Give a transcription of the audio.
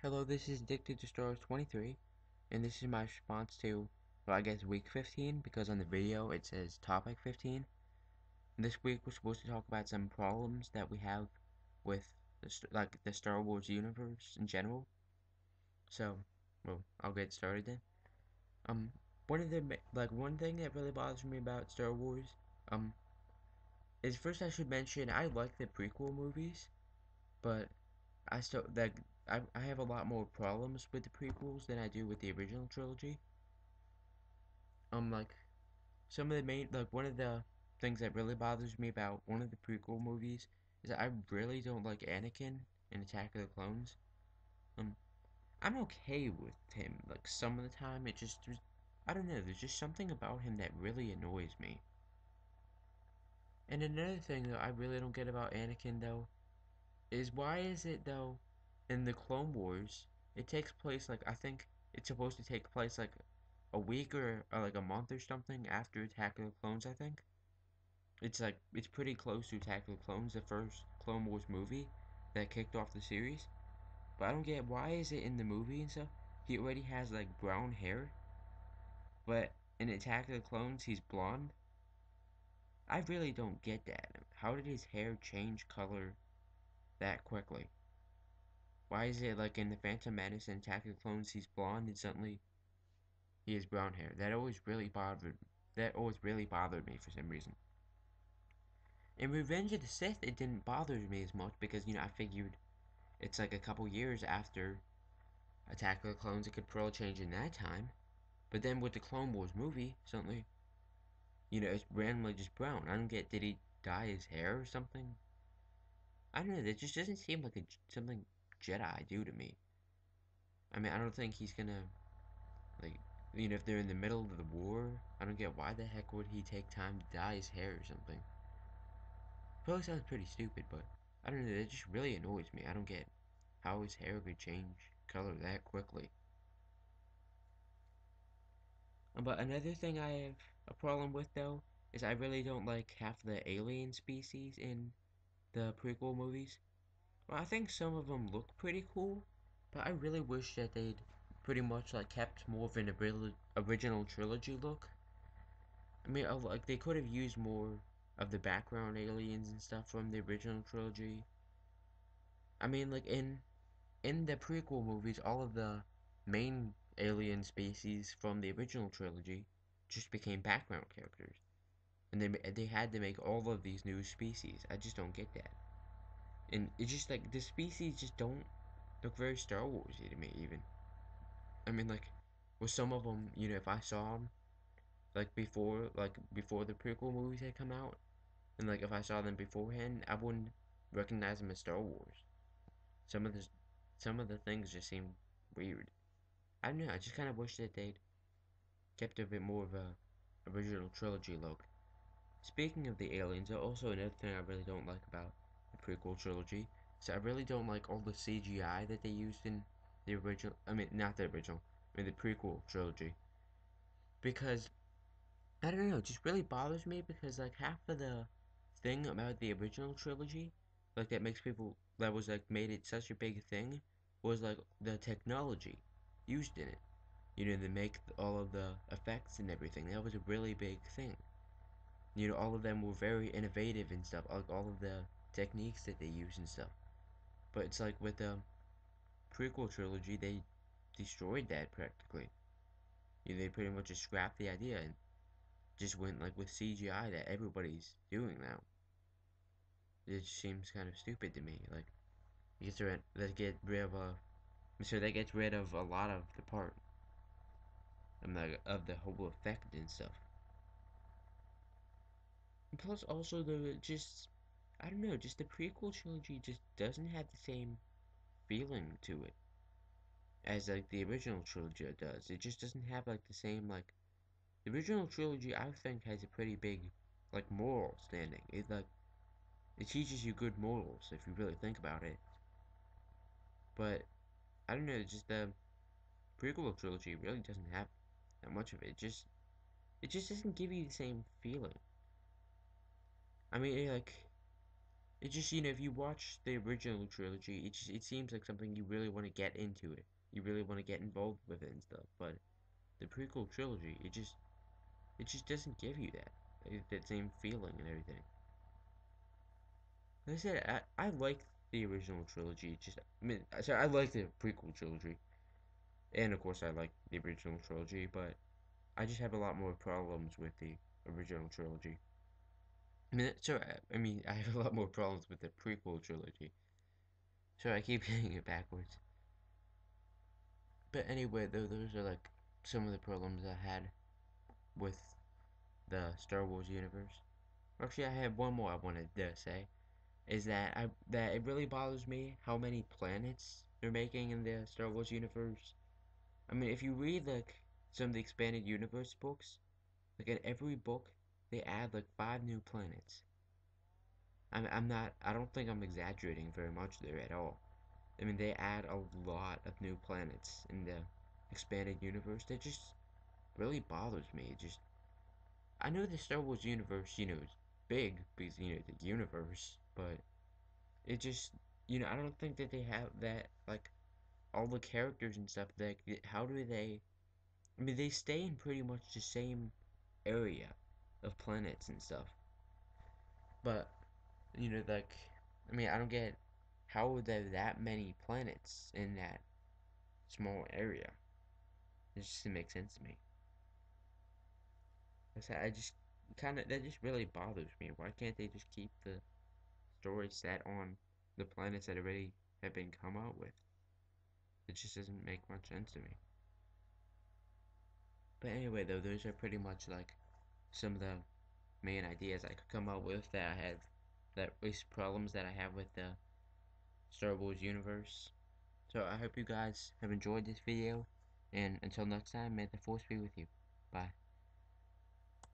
Hello, this is Addictedtostarwars23, and this is my response to, well, I guess week 15, because on the video it says topic 15. This week we're supposed to talk about some problems that we have with the Star Wars universe in general. So, well, I'll get started then. Um, one thing that really bothers me about Star Wars, um, is first I should mention I like the prequel movies, but I still like I have a lot more problems with the prequels than I do with the original trilogy. Like some of the main one of the things that really bothers me about one of the prequel movies is that I really don't like Anakin in Attack of the Clones. Um, I'm okay with him like some of the time. I don't know. There's just something about him that really annoys me. And another thing that I really don't get about Anakin though is why is it though in the Clone Wars it takes place like I think it's supposed to take place like a week or like a month or something after Attack of the Clones, I think. It's pretty close to Attack of the Clones, the first Clone Wars movie that kicked off the series. But I don't get why is it in the movie and stuff he already has like brown hair, but in Attack of the Clones he's blonde. I really don't get that. How did his hair change color that quickly? Why is it like in the Phantom Menace and Attack of the Clones he's blonde and suddenly he has brown hair? That always really bothered me for some reason. In Revenge of the Sith it didn't bother me as much because I figured it's like a couple years after Attack of the Clones, it could probably change in that time. But then with the Clone Wars movie, suddenly, it's randomly just brown. I don't get, did he dye his hair or something? I don't know, that just doesn't seem like something Jedi do to me. I mean, I don't think he's gonna, like, if they're in the middle of the war, I don't get why the heck would he take time to dye his hair or something. Probably sounds pretty stupid, but I don't know, that just really annoys me. I don't get how his hair could change color that quickly. But another thing I have a problem with though is I really don't like half the alien species in the prequel movies. Well, I think some of them look pretty cool, but I really wish that they'd pretty much like kept more of an original trilogy look. I mean, like they could have used more of the background aliens and stuff from the original trilogy. I mean, like in the prequel movies, all of the main alien species from the original trilogy just became background characters. And they had to make all of these new species. I just don't get that. And it's just like the species just don't look very Star Warsy to me. Even I mean, like with some of them, if I saw them like before the prequel movies had come out, and like if I saw them beforehand, I wouldn't recognize them as Star Wars. Some of the some of the things just seem weird. I don't know. I just kind of wish that they'd kept a bit more of a original trilogy look. Speaking of the aliens, also another thing I really don't like about the prequel trilogy is I really don't like all the CGI that they used in the original. I mean, not the original. I mean the prequel trilogy because I don't know. It just really bothers me because like half of the thing about the original trilogy, like that was like made it such a big thing, was like the technology used in it. To make all of the effects and everything. That was a really big thing. All of them were very innovative and stuff, like all of the techniques that they use and stuff. But it's like with the prequel trilogy, they destroyed that practically. They pretty much just scrapped the idea and just went like with CGI that everybody's doing now. It just seems kind of stupid to me. Like, let's get rid of so that gets rid of a lot of the part of the whole effect and stuff. And plus, also I don't know, just the prequel trilogy just doesn't have the same feeling to it as like the original trilogy does. It just doesn't have like the same like the original trilogy. I think has a pretty big like moral standing. It teaches you good morals if you really think about it. But I don't know, just the prequel trilogy really doesn't have that much of it. It just doesn't give you the same feeling. I mean, like It just, if you watch the original trilogy, it seems like something you really want to get into it. You really want to get involved with it and stuff. But the prequel trilogy, it just doesn't give you that same feeling and everything. Like I said, I like the original trilogy. Sorry, I like the prequel trilogy, and of course I like the original trilogy. But I just have a lot more problems with the original trilogy. I have a lot more problems with the prequel trilogy. So I keep getting it backwards. But anyway, though, those are like some of the problems I had with the Star Wars universe. Actually, I have one more I wanted to say. Is that it really bothers me how many planets they're making in the Star Wars universe. I mean, if you read like some of the expanded universe books, like in every book, they add like 5 new planets. I don't think I'm exaggerating very much there at all. I mean, they add a lot of new planets in the expanded universe. That just really bothers me. I know the Star Wars universe, is big because the universe, but it just, I don't think that they have that like all the characters and stuff. That how do they? I mean, they stay in pretty much the same area of planets and stuff, but like, I mean, I don't get how are there that many planets in that small area. It just doesn't make sense to me. I just that just really bothers me. Why can't they just keep the story set on the planets that already have been come out with? It just doesn't make much sense to me. But anyway, though, those are pretty much like some of the main ideas I could come up with that I have, that at least problems that I have with the Star Wars universe. So I hope you guys have enjoyed this video, and until next time, may the Force be with you. Bye.